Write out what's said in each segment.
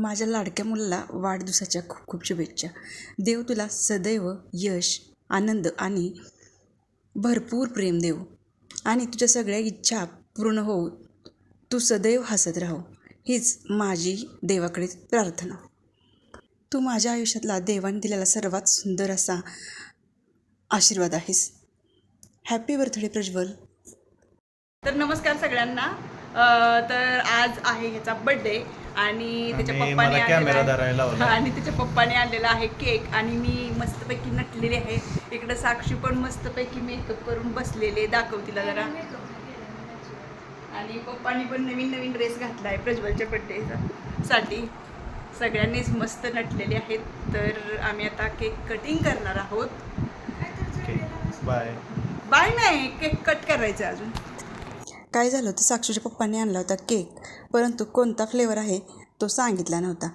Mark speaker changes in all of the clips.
Speaker 1: माझ्या लाडक्या मुलाला वाढदिवसाच्या खूप खूप शुभेच्छा. देव तुला सदैव यश, आनंद आणि भरपूर प्रेम देव आणि तुझ्या सगळ्या इच्छा पूर्ण होऊ. तू सदैव हसत राहो, हीच माझी देवाकडे प्रार्थना. तू माझ्या आयुष्यातला देवाने दिलेला सर्वात सुंदर असा आशीर्वाद आहेस. Happy birthday Prajwal.
Speaker 2: तर नमस्कार सगळ्यांना. तर आज आहे ह्याचा बर्थडे आणि त्याच्या पप्पाने आणलेला आहे केक आणि मी मस्तपैकी नटलेली आहे. इकडे साक्षी पण मस्तपैकी मेकअप करून बसलेले, दाखव तिला जरा. आणि पप्पानी पण नवीन नवीन ड्रेस घातला आहे प्रज्वलच्या बर्थडे साठी. सगळ्यांनीच मस्त नटलेले आहेत. तर आम्ही आता केक कटिंग करणार आहोत. बाय नाही, केक कट करायचं अजून.
Speaker 1: काय झालं होतं, साक्षीच्या पप्पांनी आणला होता केक, परंतु कोणता फ्लेवर आहे तो सांगितला नव्हता.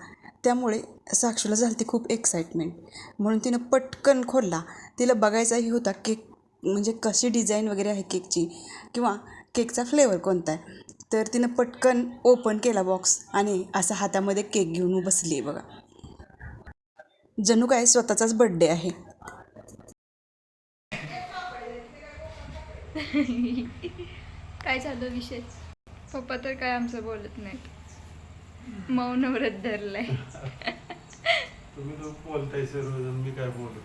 Speaker 1: त्यामुळे साक्षीला झाली ती खूप एक्साइटमेंट, म्हणून तिनं पटकन खोलला. तिला बघायचाही होता केक म्हणजे कशी डिझाईन वगैरे आहे केकची किंवा केकचा फ्लेवर कोणता आहे. तर तिनं पटकन ओपन केला बॉक्स आणि असा हातामध्ये केक घेऊन बसली आहे बघा. जणू काय स्वतःचाच बर्थडे आहे.
Speaker 3: काय झालं विषय? पप्पा तर काय आमचं बोलत नाहीत, मौन व्रत धरलंय.
Speaker 4: तुम्ही लोक बोलताय सर्व, मी काय बोलू?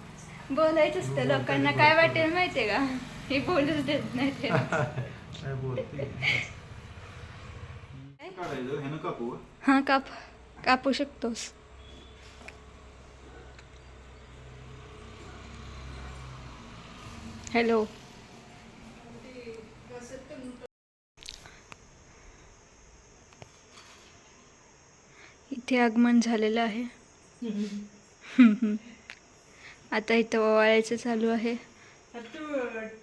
Speaker 3: बोलायचं असतं, लोकांना काय वाटेल माहितीये का? हे बोलूच देत नाही ते.
Speaker 4: काय बोलते?
Speaker 3: हा, कापू शकतोस. हॅलो. इथे आगमन झालेलं आहे. आता इथं ओवाळायचं चालू आहे.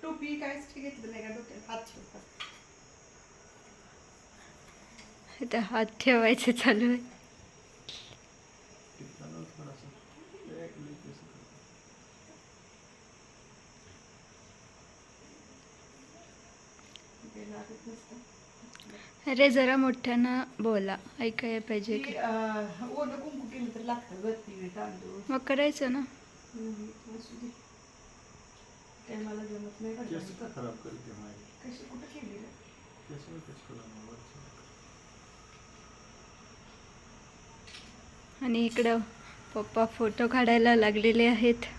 Speaker 2: टोपी काय घेतलं नाही का डोक्यात? हात ठेवतात.
Speaker 3: इथं हात ठेवायचं चालू आहे. अरे जरा मोठ्यानं बोला, ऐकायला पाहिजे.
Speaker 2: ओलं कुंकू केलं तर लागतं वरती तांदूळ.
Speaker 3: मग करायचं ना.
Speaker 2: असू दे, काय मला जमत नाही.
Speaker 4: खराब करते माझी.
Speaker 2: कशी कुठं केली रे?
Speaker 3: आणि इकडं पप्पा फोटो काढायला लागलेले आहेत.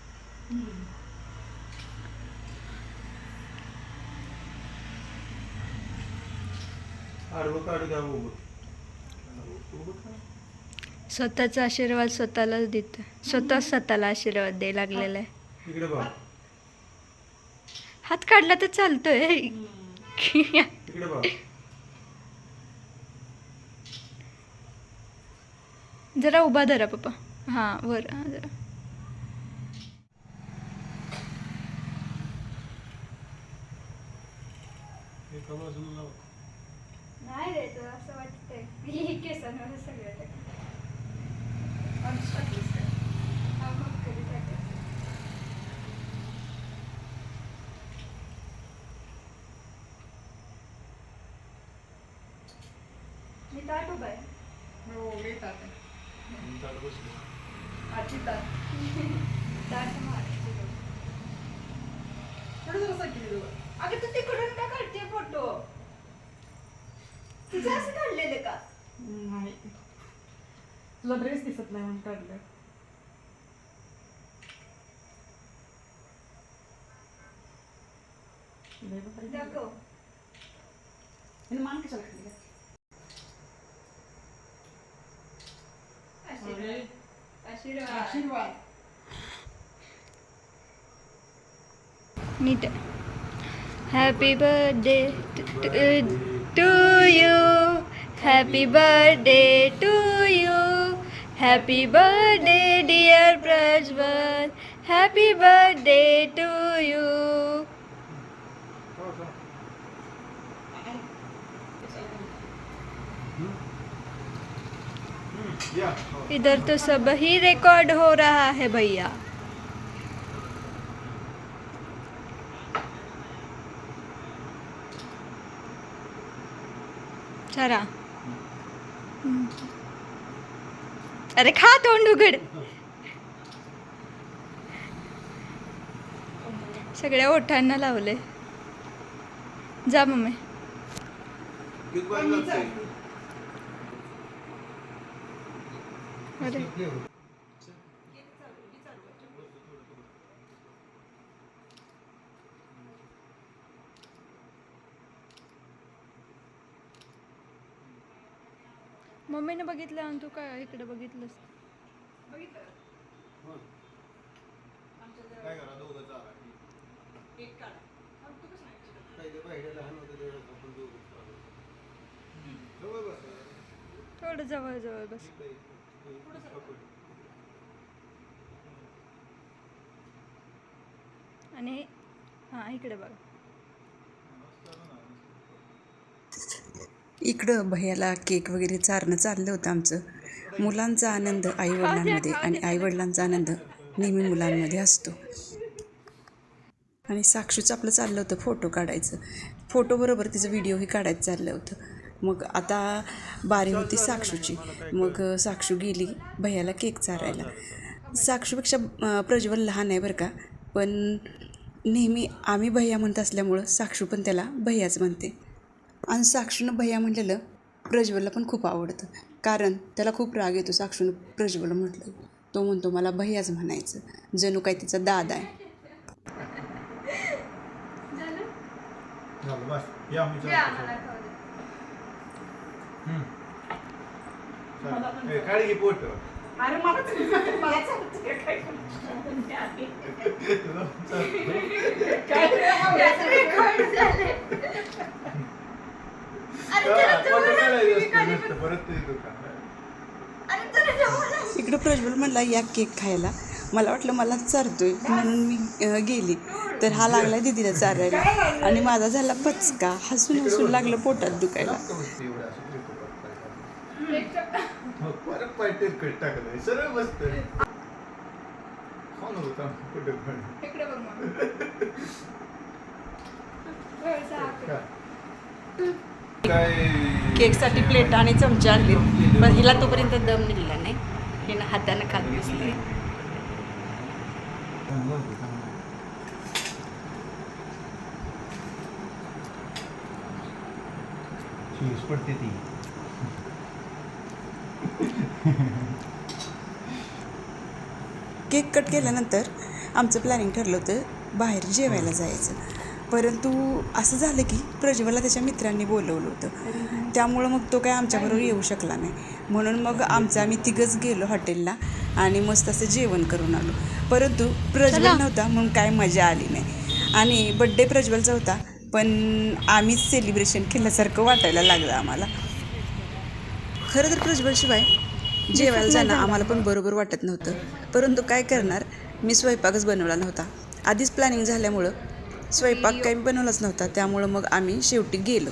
Speaker 3: स्वतःचा आशीर्वाद स्वतःलाच देत, स्वतःला आशीर्वाद द्यायला लागलेला आहे.
Speaker 4: इकडे बघ,
Speaker 3: हात काढला तर चालतोय.
Speaker 4: इकडे बघ.
Speaker 3: जरा उभा धरा पप्पा. हा वर, हा जरा. नाही रे, तर असं वाटतंय केसांवर सगळं मी ताट उभा आहे.
Speaker 2: हो, येतात
Speaker 3: ताट मार.
Speaker 2: अगं तू तिकडून का काढते फोटो?
Speaker 3: तुझं असं काढलेलं का?
Speaker 2: नाही, तुझा ड्रेस दिसत नाही म्हणून काढलं.
Speaker 3: दाखव.
Speaker 2: मान कशाला खाली? आशीर्वाद.
Speaker 3: नीट. Happy birthday to you. Happy birthday to you. Happy birthday dear Prajwal. Happy birthday to you. इधर तो सब ही रिकॉर्ड हो रहा है भैया. चला. अरे खा तोंड उघड. सगळ्या ओठांना लावले. जा मम्मी. अरे मम्मीने बघितलं आणि तू काय इकडे बघितलंस. थोडं जवळ जवळ बस. आणि हां इकडे बघा.
Speaker 1: इकडं भैयाला केक वगैरे चारणं चाललं होतं आमचं. मुलांचा आनंद आईवडिलांमध्ये आणि आईवडिलांचा आनंद नेहमी मुलांमध्ये असतो. आणि साक्षूचं आपलं चाललं होतं फोटो काढायचं. फोटोबरोबर तिचं व्हिडिओही काढायचं चाललं होतं. मग आता बारी होती साक्षूची. मग साक्षू गेली भैयाला केक चारायला. साक्षूपेक्षा प्रज्वल लहान आहे बरं का, पण नेहमी आम्ही भैया म्हणत असल्यामुळं साक्षू पण त्याला भैयाच म्हणते. आणि साक्षूनं भैया म्हटलेलं प्रज्वलला पण खूप आवडतं, कारण त्याला खूप राग येतो साक्षूनं प्रज्वल म्हटलं. तो म्हणतो मला भैयाच म्हणायचं, जणू काय तिचा दादा आहे.
Speaker 4: काढ घे पोट.
Speaker 2: अरे मला चालतंय काय
Speaker 1: इकडं प्रज्वल म्हणला या केक खायला. मला वाटलं मला चारतोय म्हणून मी गेली, तर हा लागला दीदीला चारायला आणि माझा झाला पचका. हसून हसून लागलं पोटात दुखायला.
Speaker 4: सरळ बसत
Speaker 3: इकडे बघ मग.
Speaker 1: केकसाठी प्लेट आणि चमचे आणले, पण हिला तोपर्यंत दम निघाला नाही. हिनं हातानं खात बसली.
Speaker 4: पडते ती.
Speaker 1: केक कट केल्यानंतर आमचं प्लॅनिंग ठरलं होतं बाहेर जेवायला जायचं. परंतु असं झालं की प्रज्वलला त्याच्या मित्रांनी बोलवलं होतं, त्यामुळं मग तो काय आमच्याबरोबर येऊ शकला नाही. म्हणून मग आम्ही तिघंच गेलो हॉटेलला आणि मस्त असं जेवण करून आलो. परंतु प्रज्वल नव्हता म्हणून काय मजा आली नाही. आणि बड्डे प्रज्वलचा होता, पण आम्हीच सेलिब्रेशन केल्यासारखं वाटायला लागलं आम्हाला. खरं तर प्रज्वलशिवाय जेवायला जाणं आम्हाला पण बरोबर वाटत नव्हतं. परंतु काय करणार, मी स्वयंपाकच बनवला नव्हता. आधीच प्लॅनिंग झाल्यामुळं स्वयंपाक काही बनवलाच नव्हता, त्यामुळं मग आम्ही शेवटी गेलो.